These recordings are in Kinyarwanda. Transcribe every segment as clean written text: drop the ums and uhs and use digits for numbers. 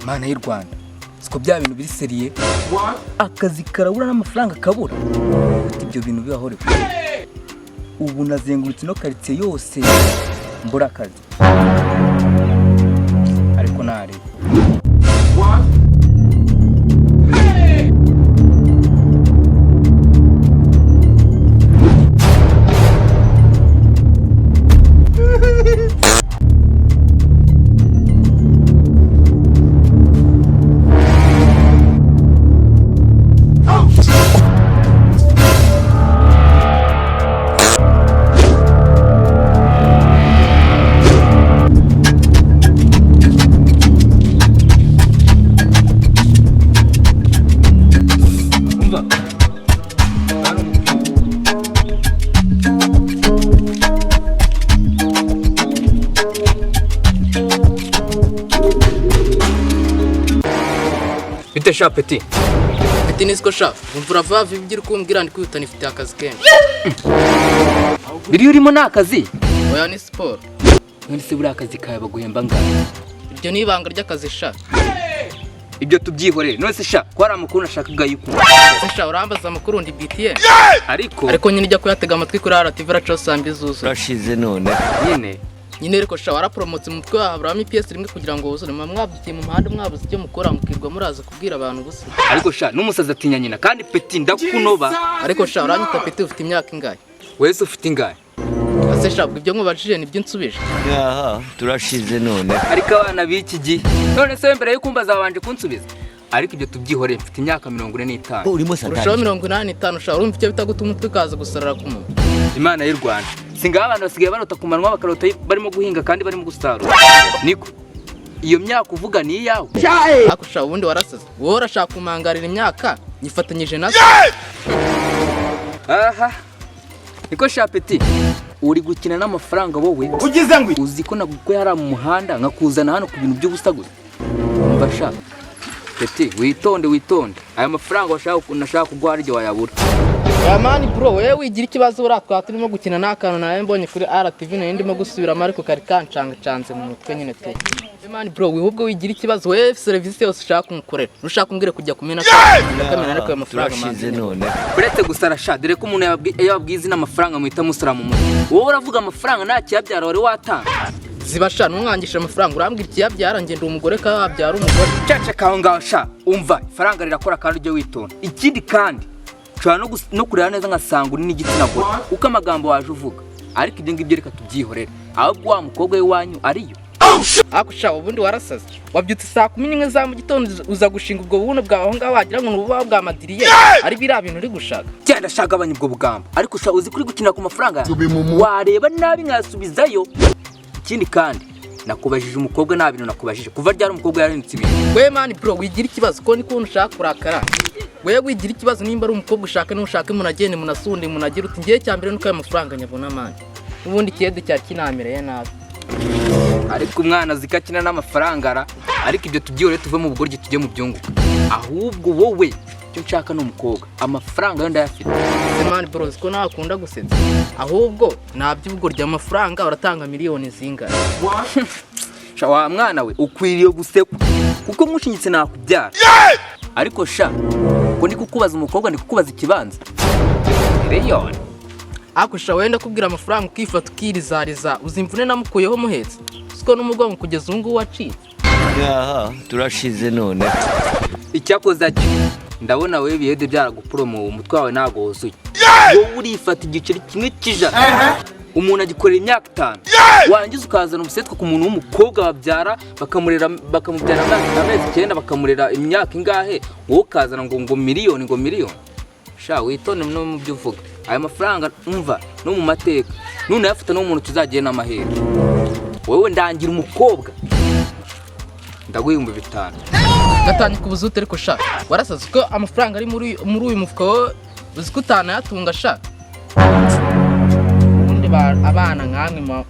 Mana y'u Rwanda siko bya bintu biri seriye akazi karabura n'amafaranga kabura ibyo bintu bibahore ubu nazengurutse no quartier yose mbura akazi ariko nari Bite sha Petit nisko sha umvura vavi bigira kumbwira ndi kwitana ifite akazi kenshi biri urimo nakazi oya ni sport none se buri akazi kawe baguhemba ngana ibyo ni ibanga ry'akazi sha ibyo tubyihorere none se sha ko ari amakuru nashakaga yuko sha urambaza amakuru ndi BTN ariko nyine ijya kuyatega amatwi kuri RTV raco sambizuzu rashize none nyine ariko sha warapromotse mu mutwe wahabura PS rimwe kugira ngo wuzure mwabyiye mu mpande mwabuze icyo mukora mukirwa muraza kubwira abantu gusa ariko sha n'umusaza atinya nyina kandi Petit ndakunoba ariko sha uranyita Petit ufite imyaka ingahe wese ufite ingahe ase sha ibyo nkubajije nibyo nsubije yaha turashize none ariko abana biki gihe none se mbere yo kumbaza babanje kunsubiza ariko ibyo tubyihoreye mfite imyaka 45 urimo satani urushaho 85 sha urumva icyo bitagutuma utikaza gusarara ku muntu Imana y'u Rwanda singa abantu basigaye barota kumanwa bakarota barimo guhinga kandi barimo gusarura niko iyo myaka uvuga ni yawe ako sha ubundi warasaze wowe urashaka kumangarira imyaka yifatanyije nazo aha niko sha Petit uri gukina n'amafaranga wowe uzi ko nagukoye hari mu muhanda nkakuzana hano ku bintu by'ubusaguza umva sha Petit witonde aya mafaranga nashaka kugwa aryo wayabura ya mani bro wewe wigira ikibazo uratwa turimo gukina n'akantu nawe mbonye kuri RTV nayo ndimo gusubiramo ariko kari cancanze mu mutwe nyine te mani bro wewe ubwo wigira ikibazo wewe service yose ushaka kumukorera ushaka kumbwira kujya kumena kamera ariko ayo mafaranga turashize none uretse gusara sha dore ko umuntu yababwiza n'amafaranga muhita musara mu mutwe wowe uravuga amafaranga nta kiyabyara wari watanga zibasha numwangisha amafaranga urambwira ikiyabyara ngende umugore ka wabyara umugore caca kaho ngaho sha umva ifaranga rirakora kandi ujye witonda ikindi kandi ushobora no kureba neza nkasanga uri n'igitsina gore uko amagambo waje uvuga ariko ibyo ngibyo reka tubyihorere ahubwo wa mukobwa w'iwanyu ariyo akusha ubundi warasaze wabyutse saa 11 za mu gitondo uza gushinga ubwo buno bwawe aho ngaho wagira ngo nububa bwa madiriye ari bira bintu uri gushaka cyane ashaka abanye ubwo bugamba ariko usha uzi kuri gukina ku mafaranga wareba nabi nkasubizayo ikindi kandi nakubajije umukobwa nta bintu nakubajije kuva ryari umukobwa yarinitse ibintu we man bro wigira ikibazo ko ni kuntu ushaka kurakara wewe wigira ikibazo nimba ari umukobwa ushaka n'ushaka munagende munasunde munagira uti ngiye cyambere nuko aya mafaranga nyabona man ubundi kiyede cya kinamereye nabi ariko umwana zikakina n'amafaranga ariko ibyo tubyihore tuve mu bugoryi tujye mu byunguka ahubwo wowe cyo nshaka n'umukobwa amafaranga yo ndayafite man bro ko nakunda gusetsa ahubwo naby'ubugoryi amafaranga uratanga miliyoni zingana sha wa mwana we ukwiriye gusekwa kuko mushinyitse nakubyara ariko sha ko ndi kukubaza umukobwa ndi kukubaza ikibanza miliyoni akusha wenda kubwira amafaranga ukifata ukirizariza uzimvune namukuyeho muhetse siko n'umugongo kugeza ubu ngubu wacitse yaha turashize none icyakoza cyo ndabona wewe biyede byaragupromo umutwe wawe nago wuzuye wowe urifata igiceri kimwe kijana umuntu agikorera imyaka 5 wangiza ukazana umusetwa ku muntu w'umukobwa babyara bakamubyara amezi 9 bakamurera imyaka ingahe wowe ukazana ngo miliyoni sha witone no mu byo uvuga aya mafaranga umva no mu mateka none yafata no umuntu tuzagiye n'amahera wowe ndangira umukobwa ndaguhimba 5 gatanye kubuzute ariko sha warasaze ko amafaranga ari muri uyu mufuka wo uzikutana yatunga sha undi abana nkamwe ma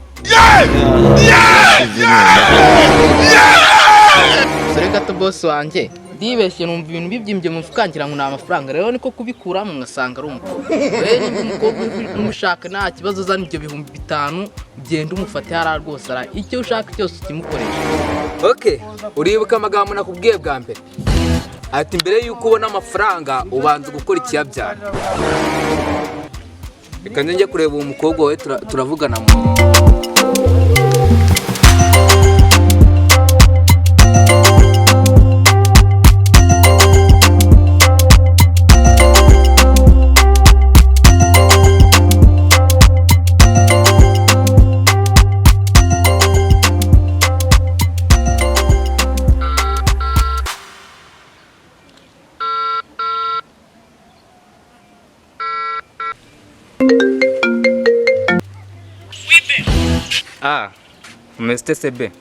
Sore gato boss wanjye ndibeshye numva ibintu bibyimbye mu mufuka ngira ngo na amafaranga rero niko kubikuramo ngasanga ari umukobwa wewe ni umukobwa umushaka nta kibazo zana ibyo 5,000 ugenda umufate hara rwose ara icyo ushaka cyose kimukoresha Okay, uribuka amagambo nakubwiye bwa mbere ati mbere yuko ubona amafaranga ubanza gukora ikiyabyara. Reka njye kureba uwo mukobwa we turavugana mu Mr. Sebe.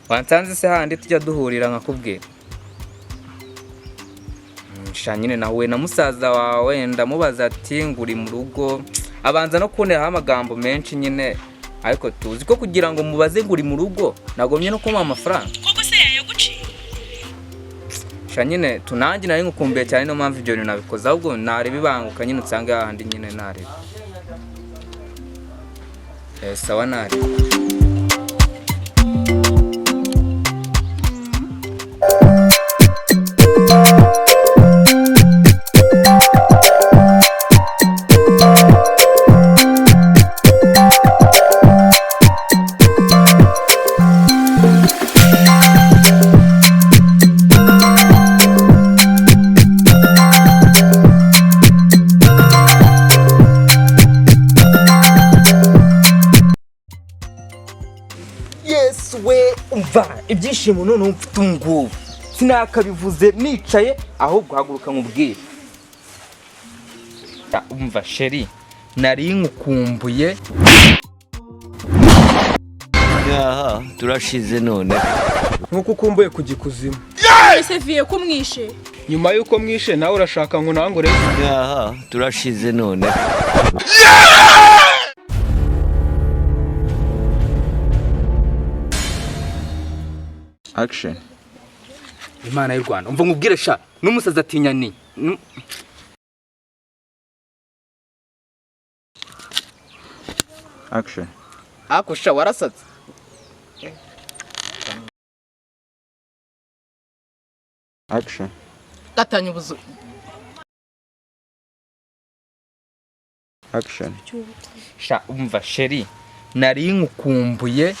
Wansanze se handi tujya duhurira nkakubwira. Shanyine nawe na musaza wawe ndamubaza ati nguri mu rugo. Abanza no kuntera amagambo menshi nyine ariko tuzi ko kugira ngo mubaze nguri mu rugo nagomye no kumuha amafaranga. Koko se yayaguciye? Shanyine tunangi nari ngukumbuye cyane no mpamvu ibyo nabikoze ahubwo nareba ibanguka nyine usanga handi nyine nareba. Sawa nari. We umva ibyishimo none mfite ngubu sinakabivuze nicaye ahubwo haguruka nkubwire. Umva sheri nari nkukumbuye. Aha turashize none. Nkuko ukumbuye kugikuzimu. Ese viye kumwishe. Nyuma yuko mwishe nawe urashaka ngo nangore. Aha turashize none. Action. Imana y'u Rwanda umva nkubwire sha n'umusaza atinya ni. Action. Ako sha warasatse. Action. Gatanya ubuzu. Action. Sha umva sheri nari nkukumbuye.